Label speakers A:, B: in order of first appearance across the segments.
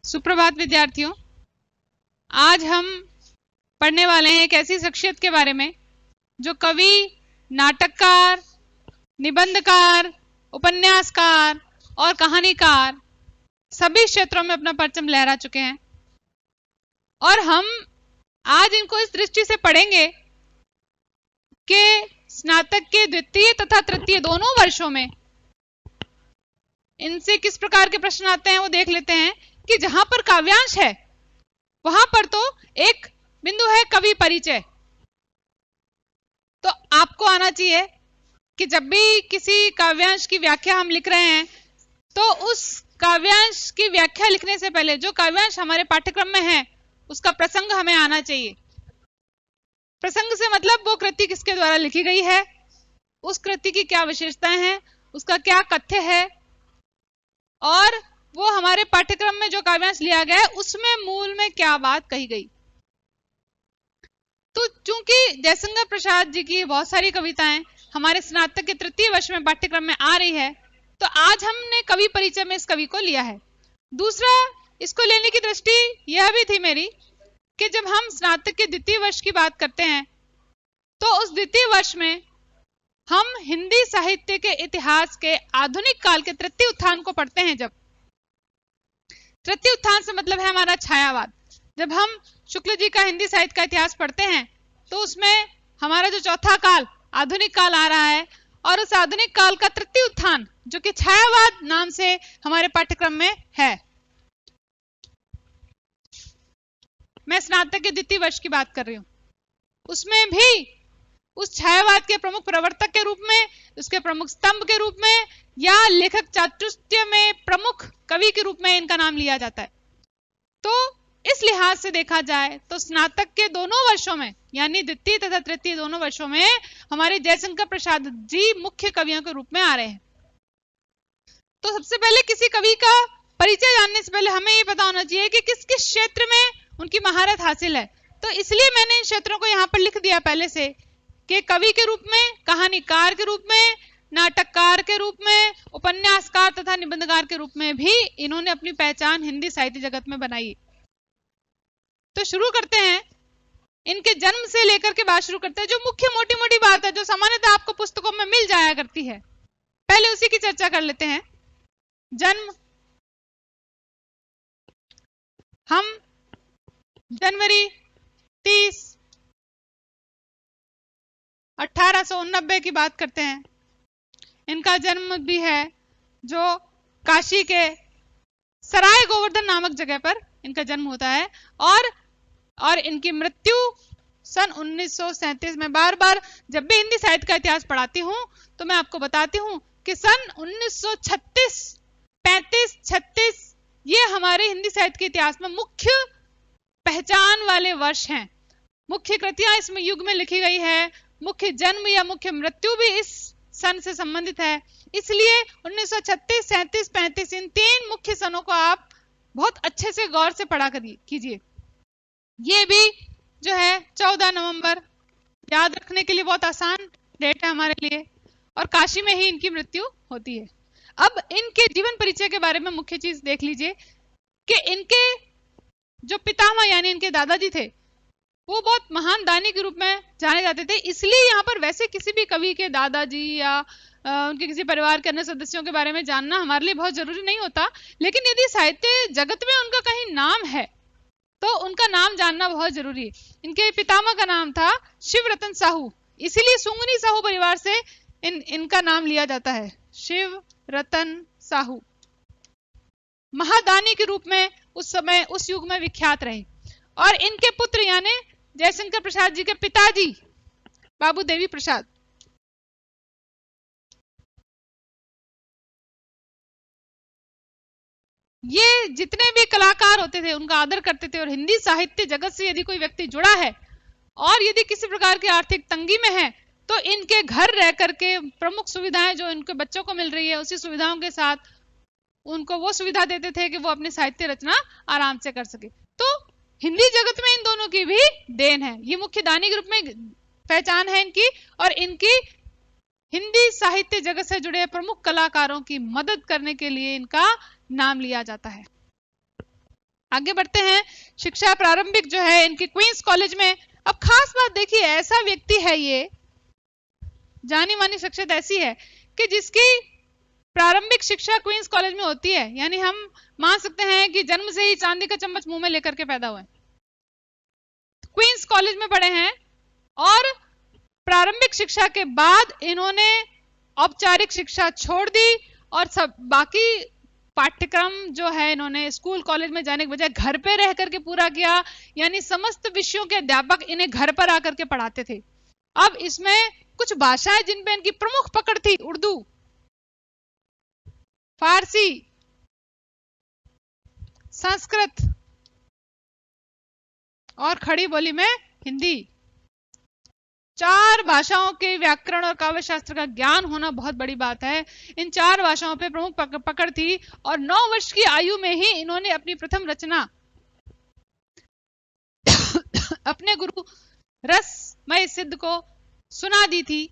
A: सुप्रभात विद्यार्थियों। आज हम पढ़ने वाले हैं एक ऐसी शख्सियत के बारे में जो कवि, नाटककार, निबंधकार, उपन्यासकार और कहानीकार सभी क्षेत्रों में अपना परचम लहरा चुके हैं। और हम आज इनको इस दृष्टि से पढ़ेंगे कि स्नातक के द्वितीय तथा तृतीय दोनों वर्षों में इनसे किस प्रकार के प्रश्न आते हैं वो देख लेते हैं। कि जहां पर काव्यांश है वहां पर तो एक बिंदु है कवि परिचय। तो आपको आना चाहिए कि जब भी किसी काव्यांश की व्याख्या हम लिख रहे हैं तो उस काव्यांश की व्याख्या लिखने से पहले जो काव्यांश हमारे पाठ्यक्रम में है उसका प्रसंग हमें आना चाहिए। प्रसंग से मतलब वो कृति किसके द्वारा लिखी गई है, उस कृति की क्या विशेषताएं हैं, उसका क्या कथ्य है और वो हमारे पाठ्यक्रम में जो काव्यांश लिया गया है उसमें मूल में क्या बात कही गई। तो चूंकि जयशंकर प्रसाद जी की बहुत सारी कविताएं हमारे स्नातक के तृतीय वर्ष में पाठ्यक्रम में आ रही है तो आज हमने कवि परिचय में इस कवि को लिया है। दूसरा, इसको लेने की दृष्टि यह भी थी मेरी कि जब हम स्नातक के द्वितीय वर्ष की बात करते हैं तो उस द्वितीय वर्ष में हम हिंदी साहित्य के इतिहास के आधुनिक काल के तृतीय उत्थान को पढ़ते हैं। जब तृतीय उत्थान से मतलब है हमारा छायावाद। जब हम शुक्ल जी का हिंदी साहित्य का इतिहास पढ़ते हैं तो उसमें हमारा जो चौथा काल आधुनिक काल आ रहा है और उस आधुनिक काल का तृतीय उत्थान जो कि छायावाद नाम से हमारे पाठ्यक्रम में है। मैं स्नातक के द्वितीय वर्ष की बात कर रही हूं। उसमें भी उस छायावाद के प्रमुख प्रवर्तक के रूप में, उसके प्रमुख स्तंभ के रूप में या लेखक चातुर्य में प्रमुख कवि के रूप में इनका नाम लिया जाता है। तो इस लिहाज से देखा जाए तो स्नातक के दोनों वर्षों में यानी द्वितीय तथा तृतीय दोनों वर्षों में हमारे जयशंकर प्रसाद जी मुख्य कवियों के रूप में आ रहे हैं। तो सबसे पहले किसी कवि का परिचय जानने से पहले हमें यह पता होना चाहिए कि किस किस क्षेत्र में उनकी महारत हासिल है। तो इसलिए मैंने इन क्षेत्रों को यहां पर लिख दिया पहले से कि कवि के रूप में, कहानीकार के रूप में, नाटककार के रूप में, उपन्यासकार तथा निबंधकार के रूप में भी इन्होंने अपनी पहचान हिंदी साहित्य जगत में बनाई। तो शुरू करते हैं, इनके जन्म से लेकर के बात शुरू करते हैं। जो मुख्य मोटी मोटी बात है जो सामान्यतः आपको पुस्तकों में मिल जाया करती है, पहले उसी की चर्चा कर लेते हैं। जन्म, हम जनवरी 30, 1889 की बात करते हैं। इनका जन्म भी है जो काशी के सराय गोवर्धन नामक जगह पर इनका जन्म होता है और इनकी मृत्यु सन 1937 में। बार बार जब भी हिंदी साहित्य का इतिहास पढ़ाती हूं तो मैं आपको बताती हूं कि सन 1936, 35, 36 ये हमारे हिंदी साहित्य के इतिहास में मुख्य पहचान वाले वर्ष हैं। मुख्य कृतियां इसमें युग में लिखी गई है, मुख्य जन्म या मुख्य मृत्यु भी इस सन से संबंधित है। इसलिए 1936, 37, 35 इन तीन मुख्य सनों को आप बहुत अच्छे से गौर से पढ़ा कीजिए। ये भी जो है 14 नवंबर याद रखने के लिए बहुत आसान डेट है हमारे लिए और काशी में ही इनकी मृत्यु होती है। अब इनके जीवन परिचय के बारे में मुख्य चीज देख लीजिए कि इनके जो पितामह यानी इनके दादाजी थे वो बहुत महान दानी के रूप में जाने जाते थे। इसलिए यहाँ पर वैसे किसी भी कवि के दादाजी या उनके किसी परिवार के अन्य सदस्यों के बारे में जानना हमारे लिए बहुत जरूरी नहीं होता, लेकिन यदि साहित्य जगत में उनका कहीं नाम है तो उनका नाम जानना बहुत जरूरी है। इनके पितामह का नाम था शिव रतन साहू, इसीलिए सुंगनी साहू परिवार से इनका नाम लिया जाता है, शिव रतन साहू। महादानी के रूप में उस समय उस युग में विख्यात रहे। और इनके पुत्र यानी जयशंकर प्रसाद जी के पिताजी बाबू देवी प्रसाद, ये जितने भी कलाकार होते थे उनका आदर करते थे। और हिंदी साहित्य जगत से यदि कोई व्यक्ति जुड़ा है और यदि किसी प्रकार की आर्थिक तंगी में है तो इनके घर रह करके प्रमुख सुविधाएं जो इनके बच्चों को मिल रही है उसी सुविधाओं के साथ उनको वो सुविधा देते थे कि वो अपनी साहित्य रचना आराम से कर सके। तो हिंदी जगत में इन दोनों की भी देन है। ये मुख्य दानी के रूप में पहचान है इनकी और इनकी हिंदी साहित्य जगत से जुड़े प्रमुख कलाकारों की मदद करने के लिए इनका नाम लिया जाता है। आगे बढ़ते हैं। शिक्षा प्रारंभिक जो है इनके क्वींस कॉलेज में। अब खास बात देखिए, ऐसा व्यक्ति है, ये जानी मानी शख्सियत ऐसी है कि जिसकी प्रारंभिक शिक्षा क्वींस कॉलेज में होती है, यानी हम मान सकते हैं कि जन्म से ही चांदी का चम्मच मुंह में लेकर के पैदा हुए, क्वींस कॉलेज में पढ़े हैं। और प्रारंभिक शिक्षा के बाद इन्होंने औपचारिक शिक्षा छोड़ दी और सब बाकी पाठ्यक्रम जो है इन्होंने स्कूल कॉलेज में जाने के बजाय घर पे रह करके पूरा किया, यानी समस्त विषयों के अध्यापक इन्हें घर पर आकर के पढ़ाते थे। अब इसमें कुछ भाषाएं जिन पे इनकी प्रमुख पकड़ थी, उर्दू, फारसी, संस्कृत और खड़ी बोली में हिंदी। 4 भाषाओं के व्याकरण और काव्य शास्त्र का ज्ञान होना बहुत बड़ी बात है। इन 4 भाषाओं पे प्रमुख पकड़ थी और 9 वर्ष की आयु में ही इन्होंने अपनी प्रथम रचना अपने गुरु रसमय सिद्ध को सुना दी थी,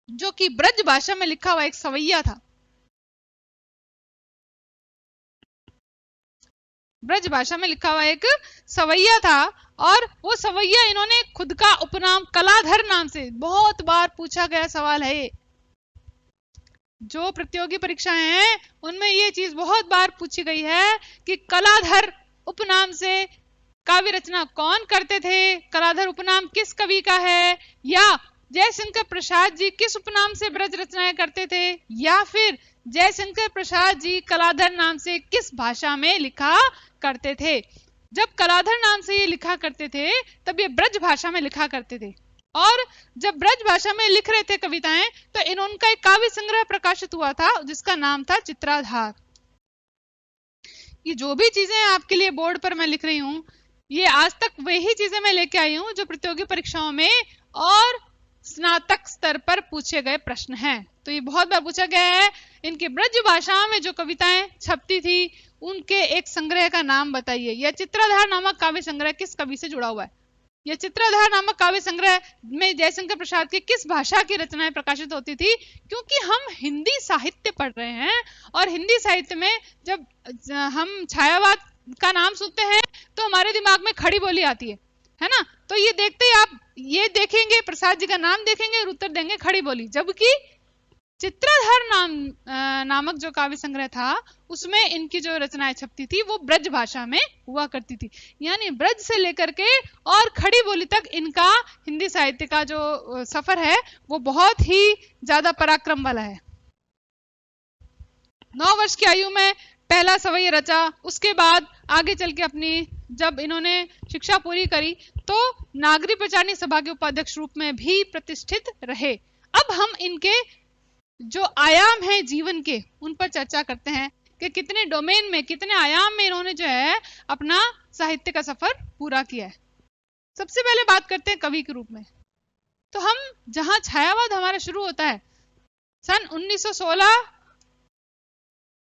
A: जो कि ब्रज भाषा में लिखा हुआ एक सवैया था। ब्रज भाषा में लिखा हुआ एक सवैया था और वो सवैया इन्होंने खुद का उपनाम कलाधर नाम से, बहुत बार पूछा गया सवाल है ये, जो प्रतियोगी परीक्षाएं हैं उनमें ये चीज बहुत बार पूछी गई है कि कलाधर उपनाम से काव्य रचना कौन करते थे, कलाधर उपनाम किस कवि का है, या जयशंकर प्रसाद जी किस उपनाम से ब्रज रचनाएं करते थे, या फिर जयशंकर प्रसाद जी कलाधर नाम से किस भाषा में लिखा करते थे। जब कलाधर नाम से ये लिखा करते थे तब ये ब्रज भाषा में लिखा करते थे, और जब ब्रज भाषा में लिख रहे थे कविताएं तो इनका एक काव्य संग्रह प्रकाशित हुआ था जिसका नाम था चित्राधार। ये जो भी चीजें आपके लिए बोर्ड पर मैं लिख रही हूं, ये आज तक वही चीजें मैं लेके आई हूं जो प्रतियोगी परीक्षाओं में और स्नातक स्तर पर पूछे गए प्रश्न हैं। तो ये बहुत बार पूछा गया है, इनके ब्रज भाषा में जो कविताएं छपती थी उनके एक संग्रह का नाम बताइए। यह चित्राधार नामक काव्य संग्रह किस कवि से जुड़ा हुआ है? यह चित्राधार नामक काव्य संग्रह में जयशंकर प्रसाद की किस भाषा की रचनाएं प्रकाशित होती थी? क्योंकि हम हिंदी साहित्य पढ़ रहे हैं और हिंदी साहित्य में जब हम छायावाद का नाम सुनते हैं तो हमारे दिमाग में खड़ी बोली आती है ना। तो ये देखते ही आप ये देखेंगे, प्रसाद जी का नाम देखेंगे और उत्तर देंगे खड़ी बोली, जबकि चित्राधार नामक जो काव्य संग्रह था उसमें इनकी जो रचनाएं छपती थी वो ब्रज भाषा में हुआ करती थी। यानी ब्रज से लेकर के और खड़ी बोली तक इनका हिंदी साहित्य का जो सफर है वो बहुत ही ज्यादा पराक्रम वाला है। 9 वर्ष की आयु में पहला सवैया रचा, उसके बाद आगे चल के अपनी जब इन्होंने शिक्षा पूरी करी तो नागरी प्रचारणी सभा के उपाध्यक्ष रूप में भी प्रतिष्ठित रहे। अब हम इनके जो आयाम है जीवन के उन पर चर्चा करते हैं कि कितने डोमेन में, कितने आयाम में इन्होंने जो है अपना साहित्य का सफर पूरा किया है। सबसे पहले बात करते हैं कवि के रूप में। तो हम जहां छायावाद हमारा शुरू होता है सन 1916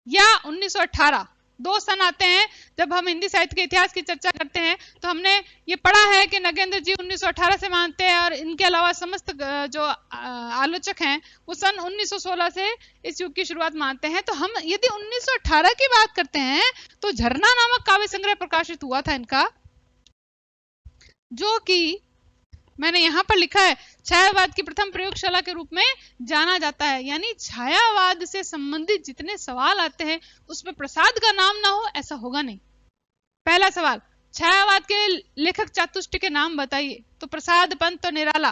A: या 1918, 2 सन आते हैं जब हम हिंदी साहित्य के इतिहास की चर्चा करते हैं। तो हमने ये पढ़ा है कि नगेंद्र जी 1918 से मानते हैं और इनके अलावा समस्त जो आलोचक हैं वो सन 1916 से इस युग की शुरुआत मानते हैं। तो हम यदि 1918 की बात करते हैं तो झरना नामक काव्य संग्रह प्रकाशित हुआ था इनका, जो कि मैंने यहां पर लिखा है छायावाद की प्रथम प्रयोगशाला के रूप में जाना जाता है। यानी छायावाद से संबंधित जितने सवाल आते हैं उसमें प्रसाद का नाम ना हो ऐसा होगा नहीं। पहला सवाल, छायावाद के लेखक चातुष्ट के नाम बताइए। तो प्रसाद, पंत और निराला।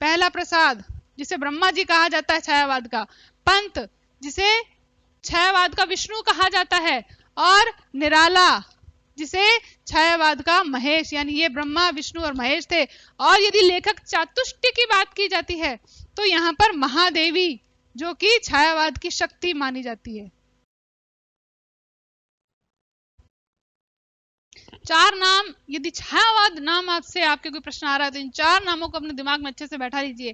A: पहला प्रसाद जिसे ब्रह्मा जी कहा जाता है छायावाद का, पंत जिसे छायावाद का विष्णु कहा जाता है, और निराला जिसे छायावाद का महेश, यानी ये ब्रह्मा, विष्णु और महेश थे। और यदि लेखक चातुष्ट की बात की जाती है तो यहां पर महादेवी जो कि छायावाद की शक्ति मानी जाती है। 4 नाम, यदि छायावाद नाम आपसे आपके कोई प्रश्न आ रहा है तो इन 4 नामों को अपने दिमाग में अच्छे से बैठा लीजिए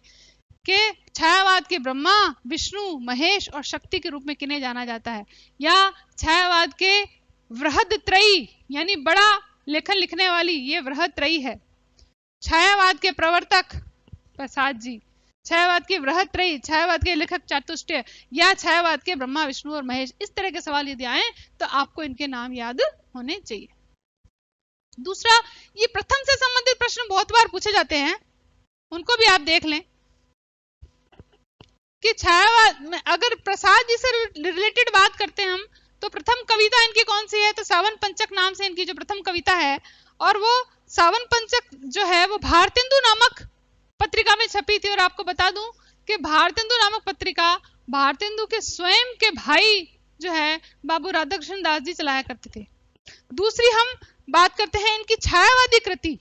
A: कि छायावाद के ब्रह्मा, विष्णु, महेश और शक्ति के रूप में किन्हें जाना जाता है, या छायावाद के वृहद त्रयी यानी बड़ा लेखन लिखने वाली ये वृहद त्रयी है। छायावाद के प्रवर्तक प्रसाद जी, छायावाद के बृहत्त्रयी, छायावाद के लेखक चातुष्टय, या छायावाद के ब्रह्मा विष्णु और महेश। इस तरह के सवाल यदि आए तो आपको इनके नाम याद होने चाहिए। दूसरा, ये प्रथम से संबंधित प्रश्न बहुत बार पूछे जाते हैं, उनको भी आप देख लें कि छायावाद में अगर प्रसाद जी से रिलेटेड बात करते हैं हम, तो प्रथम कविता इनकी कौन सी है, तो सावन पंचक नाम से इनकी जो प्रथम कविता है, और वो सावन पंचक जो है वो भारतेंदु नामक पत्रिका में छपी थी। और आपको बता दूं कि भारतेंदु नामक पत्रिका भारतेंदु के स्वयं के भाई जो है बाबू राधाकृष्ण दास जी चलाया करते थे। दूसरी हम बात करते हैं इनकी छायावादी कृति,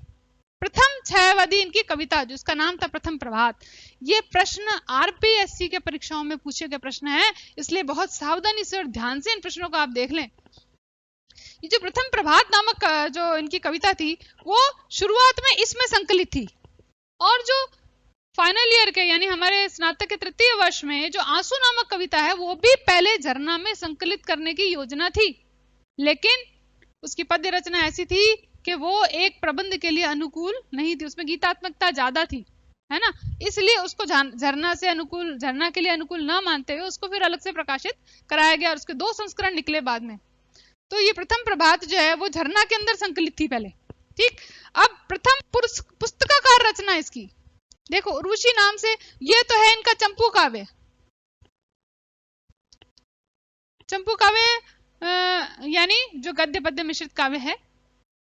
A: प्रथम छायावादी इनकी कविता जिसका नाम था प्रथम प्रभात। ये प्रश्न आरपीएससी के परीक्षाओं में पूछे गए प्रश्न है, इसलिए बहुत सावधानी से और ध्यान से इन प्रश्नों को आप देख लें। ये जो प्रथम प्रभात नामक जो इनकी कविता थी वो शुरुआत में इसमें संकलित थी, और जो फाइनल ईयर के यानी हमारे स्नातक के तृतीय वर्ष में जो आंसू नामक कविता है वो भी पहले झरना में संकलित करने की योजना थी, लेकिन उसकी पद्य रचना ऐसी थी कि वो एक प्रबंध के लिए अनुकूल नहीं थी, उसमें गीतात्मकता ज्यादा थी, है ना, इसलिए उसको झरना से अनुकूल, झरना के लिए अनुकूल न मानते हुए उसको फिर अलग से प्रकाशित कराया गया और उसके 2 संस्करण निकले बाद में। तो ये प्रथम प्रभात जो है वो झरना के अंदर संकलित थी पहले, ठीक। अब प्रथम पुस्तकाकार रचना इसकी देखो उर्वशी नाम से, ये तो है इनका चंपू काव्य। चंपू काव्य यानी जो गद्य पद्य मिश्रित काव्य है,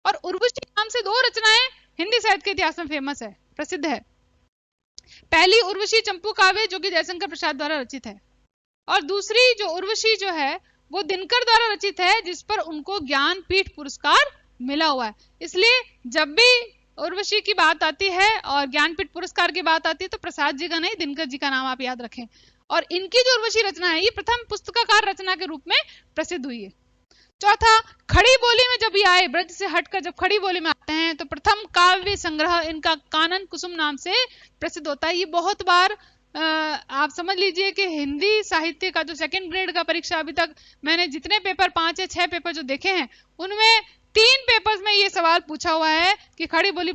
A: और उर्वशी नाम से 2 रचनाएं हिंदी साहित्य के इतिहास में फेमस है, प्रसिद्ध है। पहली उर्वशी चंपू काव्य जो कि जयशंकर प्रसाद द्वारा रचित है, और दूसरी जो उर्वशी जो है वो दिनकर द्वारा रचित है, जिस पर उनको ज्ञानपीठ पुरस्कार मिला हुआ है। इसलिए जब भी उर्वशी की बात आती है और ज्ञानपीठ पुरस्कार की बात आती है तो प्रसाद जी का नहीं, दिनकर जी का नाम आप याद रखें। और इनकी जो उर्वशी रचना है ये प्रथम पुस्तकाकार रचना के रूप में प्रसिद्ध हुई है। चौथा, खड़ी बोली में जब ये आए, ब्रज से हटकर जब खड़ी बोली में आते हैं तो प्रथम काव्य संग्रह इनका कानन कुसुम नाम से प्रसिद्ध होता है। ये बहुत बार आप समझ लीजिए कि हिंदी साहित्य का जो 2nd ग्रेड का परीक्षा अभी तक मैंने जितने पेपर 5 या 6 पेपर जो देखे हैं उनमें 3 पेपर्स में ये सवाल पूछा हुआ है कि खड़ी बोली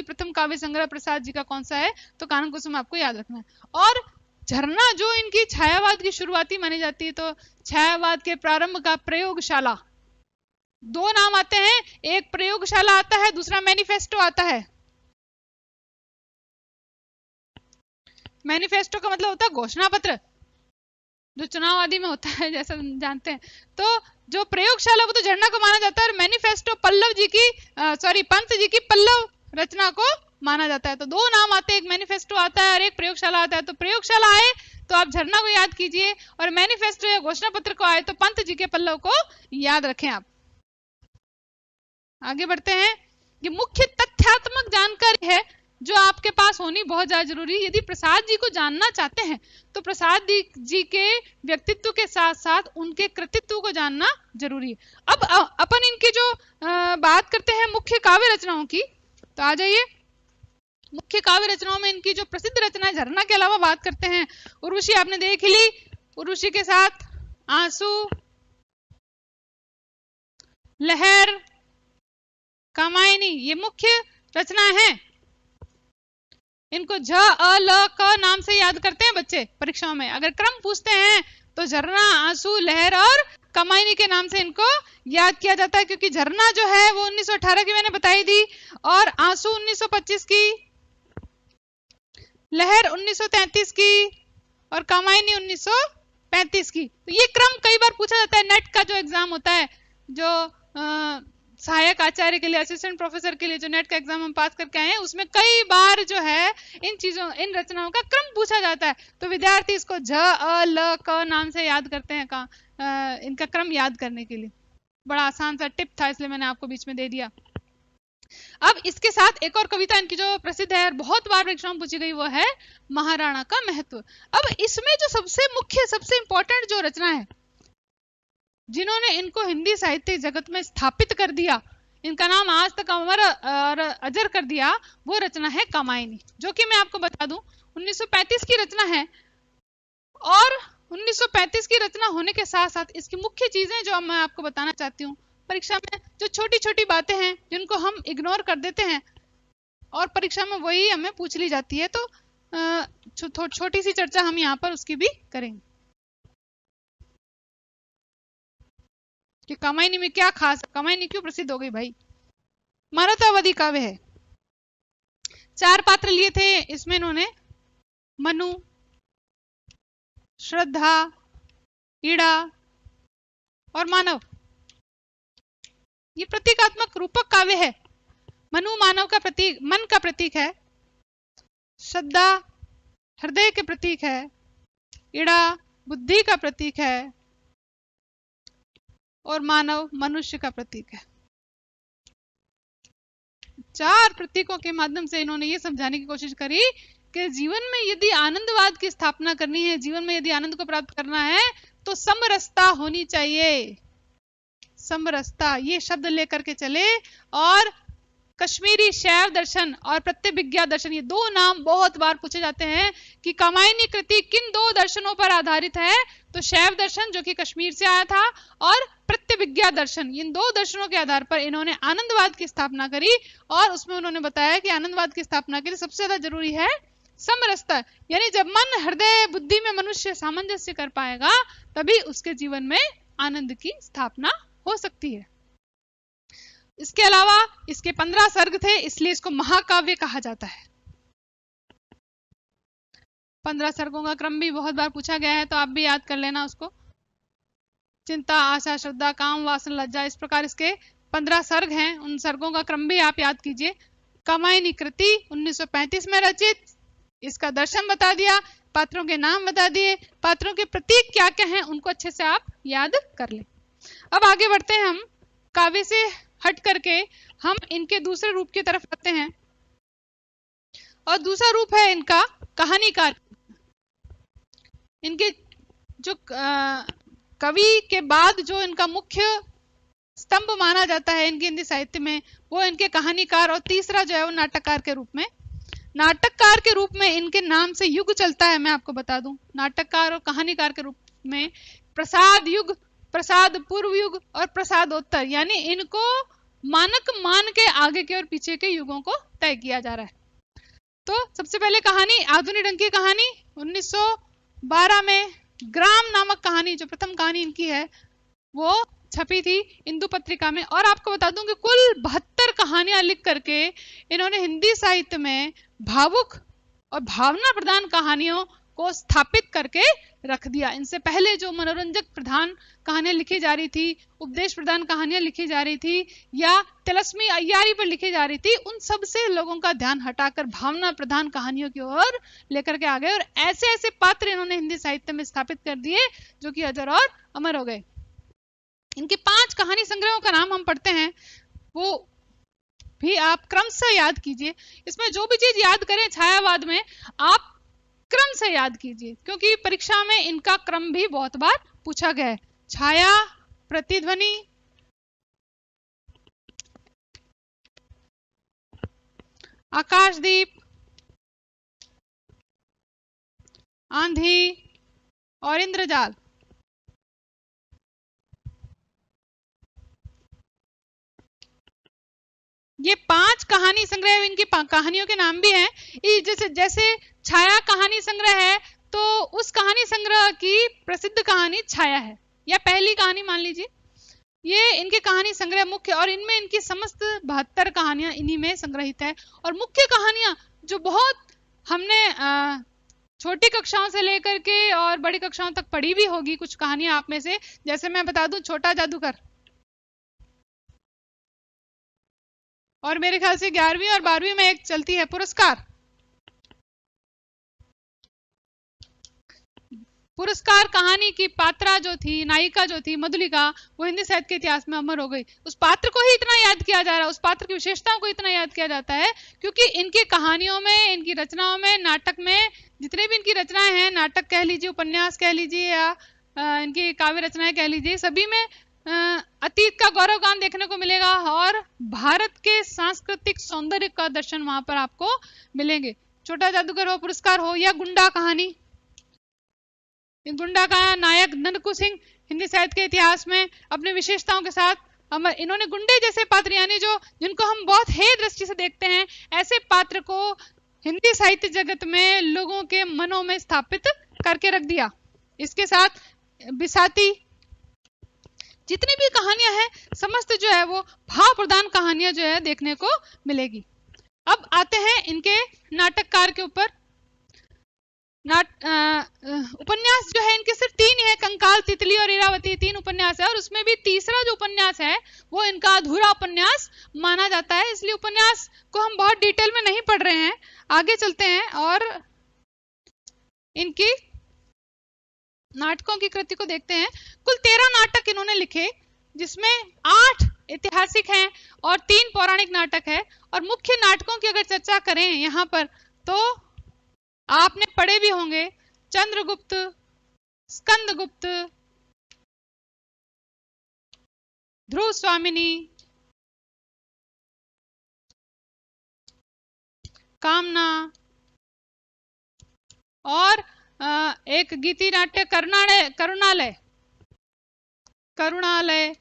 A: प्रथम काव्य संग्रह प्रसाद जी का कौन सा है, तो कानन कुसुम आपको याद रखना है। और झरना जो इनकी छायावाद की शुरुआती मानी जाती है, तो छायावाद के प्रारंभ का प्रयोगशाला, 2 नाम आते हैं, एक प्रयोगशाला आता है, दूसरा मैनिफेस्टो आता है। मैनिफेस्टो का मतलब होता है घोषणा पत्र, जो चुनाव आदि में होता है जैसा जानते हैं। तो जो प्रयोगशाला वो तो झरना को माना जाता है, और मैनिफेस्टो पल्लव जी की पंत जी की पल्लव रचना को माना जाता है। तो 2 नाम आते हैं, एक मैनिफेस्टो आता है और एक प्रयोगशाला आता है। तो प्रयोगशाला आए तो आप झरना को याद कीजिए, और मैनिफेस्टो या घोषणा पत्र को आए तो पंत जी के पल्लव को याद रखें आप। आगे बढ़ते हैं। ये मुख्य तथ्यात्मक जानकारी है जो आपके पास होनी बहुत ज्यादा जरूरी है। यदि प्रसाद जी को जानना चाहते हैं तो प्रसाद जी के व्यक्तित्व के साथ साथ उनके कृतित्व को जानना जरूरी है। अब अपन इनकी जो बात करते हैं मुख्य काव्य रचनाओं की, तो आ जाइए। मुख्य काव्य रचनाओं में इनकी जो प्रसिद्ध रचना है झरना के अलावा बात करते हैं। उर्वशी आपने देख ली, उर्वशी के साथ आंसू, लहर, कामायनी, ये मुख्य रचना है। इनको झ अ ल क नाम से याद करते हैं बच्चे परीक्षाओं में। अगर क्रम पूछते हैं तो झरना, आंसू, लहर और कामायनी के नाम से इनको याद किया जाता है, क्योंकि झरना जो है वो 1918 की मैंने बताई दी, और आंसू 1925 की, लहर 1933 की और कामायनी 1935 की। तो ये क्रम कई बार पूछा जाता है। नेट का जो एग्जाम होता है, जो सहायक आचार्य के लिए, असिस्टेंट प्रोफेसर के लिए जो नेट का एग्जाम हम पास करके आए हैं, उसमें कई बार जो है इन रचनाओं का क्रम पूछा जाता है। तो विद्यार्थी इसको झ अ ल क नाम से याद करते हैं इनका क्रम याद करने के लिए। बड़ा आसान सा टिप था, इसलिए मैंने आपको बीच में दे दिया। अब इसके साथ एक और कविता इनकी जो प्रसिद्ध है और बहुत बार परीक्षाओं में पूछी गई, वो है महाराणा का महत्व। अब इसमें जो सबसे मुख्य, सबसे इंपॉर्टेंट जो रचना है, जिन्होंने इनको हिंदी साहित्य जगत में स्थापित कर दिया, इनका नाम आज तक अमर और अजर कर दिया, वो रचना है कामायनी, जो कि मैं आपको बता दूं 1935 की रचना है। और 1935 की रचना होने के साथ साथ इसकी मुख्य चीजें जो मैं आपको बताना चाहती हूँ, परीक्षा में जो छोटी छोटी बातें हैं जिनको हम इग्नोर कर देते हैं और परीक्षा में वही हमें पूछ ली जाती है। तो छोटी सी चर्चा हम यहाँ पर उसकी भी करेंगे कि कामायनी में क्या खास, कामायनी क्यों प्रसिद्ध हो गई भाई। मानवतावादी काव्य है। 4 पात्र लिए थे इसमें इन्होंने, मनु, श्रद्धा, ईड़ा और मानव। ये प्रतीकात्मक रूपक काव्य है। मनु मानव का प्रतीक, मन का प्रतीक है। श्रद्धा हृदय के प्रतीक है। ईड़ा बुद्धि का प्रतीक है और मानव मनुष्य का प्रतीक है। 4 प्रतीकों के माध्यम से इन्होंने ये समझाने की कोशिश करी कि जीवन में यदि आनंदवाद की स्थापना करनी है, जीवन में यदि आनंद को प्राप्त करना है, तो समरसता होनी चाहिए। समरसता ये शब्द लेकर के चले। और कश्मीरी शैव दर्शन और प्रत्यभिज्ञा दर्शन, ये 2 नाम बहुत बार पूछे जाते हैं कि कामायनी कृति किन 2 दर्शनों पर आधारित है। तो शैव दर्शन जो कि कश्मीर से आया था, और प्रत्यभिज्ञा दर्शन, इन 2 दर्शनों के आधार पर इन्होंने आनंदवाद की स्थापना करी। और उसमें उन्होंने बताया कि आनंदवाद की स्थापना के लिए सबसे ज्यादा जरूरी है समरसता, यानी जब मन हृदय बुद्धि में मनुष्य सामंजस्य कर पाएगा, तभी उसके जीवन में आनंद की स्थापना हो सकती है। इसके अलावा इसके 15 सर्ग थे, इसलिए इसको महाकाव्य कहा जाता है। 15 सर्गों का क्रम भी बहुत बार पूछा गया है, तो आप भी याद कर लेना उसको। चिंता, आशा, श्रद्धा, काम, वासना, लज्जा, इस प्रकार इसके 15 सर्ग हैं। उन सर्गों का क्रम भी आप याद कीजिए। कामायनी कृति 1935 में रचित, इसका दर्शन बता दिया, पात्रों के नाम बता दिए, पात्रों के प्रतीक क्या क्या हैं उनको अच्छे से आप याद कर लें। अब आगे बढ़ते हैं, हम काव्य से हट करके हम इनके दूसरे रूप की तरफ आते हैं। और दूसरा रूप है इनका कहानीकार। इनके जो कवि के बाद जो इनका मुख्य स्तंभ माना जाता है इनके हिंदी साहित्य में, वो इनके कहानीकार, और तीसरा जो है वो नाटककार के रूप में। नाटककार के रूप में इनके नाम से युग चलता है, मैं आपको बता दूं। नाटककार और कहानीकार के रूप में प्रसाद युग, प्रसाद पूर्व युग और प्रसादोत्तर, यानी इनको मानक मान के आगे के और पीछे के युगों को तय किया जा रहा है। तो सबसे पहले कहानी, आधुनिक ढंग की कहानी 1912 में ग्राम नामक कहानी, जो प्रथम कहानी इनकी है, वो छपी थी इंदु पत्रिका में। और आपको बता दूं कि कुल 72 कहानियां लिख करके इन्होंने हिंदी साहित्य में भावुक और भावना प्रधान कहानियों को स्थापित करके रख दिया। इनसे पहले जो मनोरंजक प्रधान कहानियां लिखी जा रही थी, उपदेश प्रधान कहानियां लिखी जा रही थी, या तिलस्मी अय्यारी पर लिखी जा रही थी, उन सब से लोगों का ध्यान हटाकर भावना प्रधान कहानियों की ओर लेकर के आ गए। और ऐसे ऐसे पात्र इन्होंने हिंदी साहित्य में स्थापित कर दिए जो कि अजर और अमर हो गए। इनके 5 कहानी संग्रहों का नाम हम पढ़ते हैं, वो भी आप क्रम से याद कीजिए। इसमें जो भी चीज याद करें छायावाद में, आप क्रम से याद कीजिए, क्योंकि परीक्षा में इनका क्रम भी बहुत बार पूछा गया है। छाया, प्रतिध्वनि, आकाशदीप, आंधी और इंद्रजाल। ये 5 कहानी संग्रह, इनकी कहानियों के नाम भी हैं। जैसे छाया कहानी संग्रह है, तो उस कहानी संग्रह की प्रसिद्ध कहानी छाया है, या पहली कहानी मान लीजिए। ये इनके कहानी संग्रह मुख्य, और इनमें इनकी समस्त 72 कहानियां इन्हीं में संग्रहित है। और मुख्य कहानियां जो बहुत हमने छोटी कक्षाओं से लेकर के और बड़ी कक्षाओं तक पढ़ी भी होगी, कुछ कहानियां आप में से, जैसे मैं बता दूं छोटा जादूगर, और मेरे ख्याल से 11वीं और 12वीं में एक चलती है पुरस्कार। पुरस्कार कहानी की पात्रा जो थी, नायिका जो थी मधुलिका, वो हिंदी साहित्य के इतिहास में अमर हो गई। उस पात्र को ही इतना याद किया जा रहा है, उस पात्र की विशेषताओं को इतना याद किया जाता है, क्योंकि इनकी कहानियों में, इनकी रचनाओं में, नाटक में, जितने भी इनकी रचनाएं हैं, नाटक कह लीजिए, उपन्यास कह लीजिए, या इनकी काव्य रचनाएं कह लीजिए, सभी में अतीत का गौरवगान देखने को मिलेगा और भारत के सांस्कृतिक सौंदर्य का दर्शन वहां पर आपको मिलेंगे। छोटा जादूगर हो, पुरस्कार हो, या गुंडा कहानी, गुंडा का नायक नंदकू सिंह हिंदी साहित्य के इतिहास में अपनी विशेषताओं के साथ अमर। इन्होंने गुंडे जैसे पात्र, यानी जिनको हम बहुत हे दृष्टि से देखते हैं, ऐसे पात्र को हिंदी साहित्य जगत में लोगों के मनों में स्थापित करके रख दिया। इसके साथ बिसाती जितनी भी कहानियां हैं समस्त जो है वो भाव प्रधान कहानियां जो है देखने को मिलेगी। अब आते हैं इनके नाटककार के ऊपर। उपन्यास जो है इनके सिर्फ 3 है, कंकाल, तितली और इरावती, 3 उपन्यास है, और उसमें भी तीसरा जो उपन्यास है वो इनका अधूरा उपन्यास माना जाता है। इसलिए उपन्यास को हम बहुत डिटेल में नहीं पढ़ रहे हैं, आगे चलते हैं और इनकी नाटकों की कृति को देखते हैं। कुल 13 नाटक इन्होंने लिखे, जिसमें 8 ऐतिहासिक हैं और 3 पौराणिक नाटक है। और मुख्य नाटकों की अगर चर्चा करें यहाँ पर तो आपने पढ़े भी होंगे चंद्रगुप्त, स्कंदगुप्त, ध्रुव स्वामिनी, कामना, और एक गीति नाट्य करुणालय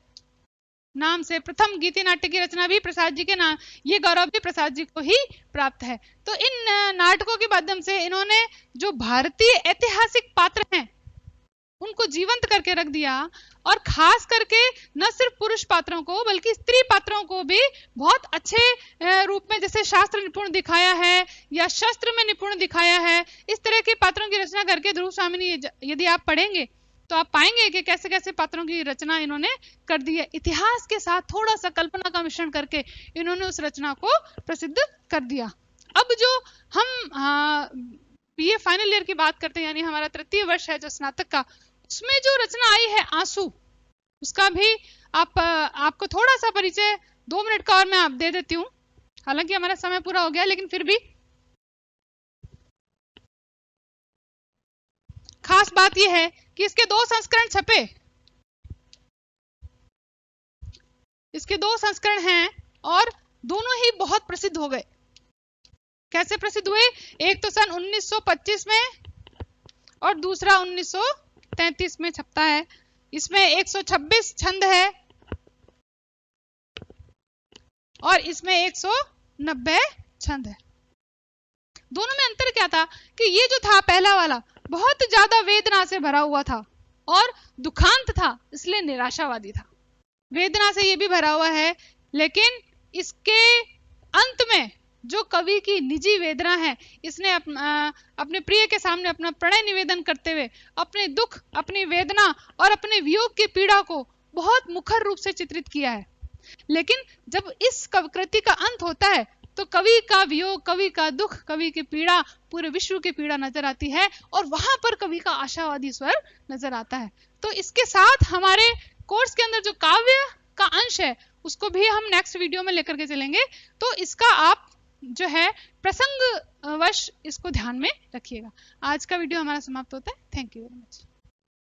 A: नाम से प्रथम गीति नाट्य की रचना भी प्रसाद जी के नाम, ये गौरव भी प्रसाद जी को ही प्राप्त है। तो इन नाटकों के माध्यम से इन्होंने जो भारतीय ऐतिहासिक पात्र हैं उनको जीवंत करके रख दिया, और खास करके न सिर्फ पुरुष पात्रों को बल्कि स्त्री पात्रों को भी बहुत अच्छे रूप में, जैसे शास्त्र निपुण दिखाया है या शस्त्र में निपुण दिखाया है, इस तरह के पात्रों की रचना करके ध्रुव स्वामिनी यदि आप पढ़ेंगे तो आप पाएंगे कि कैसे कैसे पात्रों की रचना इन्होंने कर दी है। इतिहास के साथ थोड़ा सा कल्पना का मिश्रण करके इन्होंने उस रचना को प्रसिद्ध कर दिया। अब जो हम बीए फाइनल ईयर की बात करते हैं, यानी हमारा 3य वर्ष है जो स्नातक का, उसमें जो रचना आई है आंसू, उसका भी आपको थोड़ा सा परिचय 2 मिनट का और मैं आप दे देती हूँ। हालांकि हमारा समय पूरा हो गया, लेकिन फिर भी खास बात यह है कि इसके 2 संस्करण छपे, इसके 2 संस्करण हैं और दोनों ही बहुत प्रसिद्ध हो गए। कैसे प्रसिद्ध हुए? एक तो सन 1925 में और दूसरा 1933 में छपता है। इसमें 126 छंद है और इसमें 190 छंद है। दोनों में अंतर क्या था कि ये जो था पहला वाला बहुत ज्यादा वेदना से भरा हुआ था और दुखांत था, इसलिए निराशावादी था। वेदना से ये भी भरा हुआ है, लेकिन इसके अंत में जो कवि की निजी वेदना है, इसने अपने प्रिय के सामने अपना प्रणय निवेदन करते हुए अपने दुख, अपनी वेदना और अपने वियोग की पीड़ा को बहुत मुखर रूप से चित्रित किया है। लेकिन जब इस कृति का अंत होता है तो कवि का वियोग, कवि का दुख, कवि की पीड़ा पूरे विश्व की पीड़ा नजर आती है और वहां पर कवि का आशावादी स्वर नजर आता है। तो इसके साथ हमारे कोर्स के अंदर जो काव्य का अंश है उसको भी हम नेक्स्ट वीडियो में लेकर के चलेंगे। तो इसका आप जो है प्रसंग वश इसको ध्यान में रखिएगा। आज का वीडियो हमारा समाप्त होता है। Thank you very much.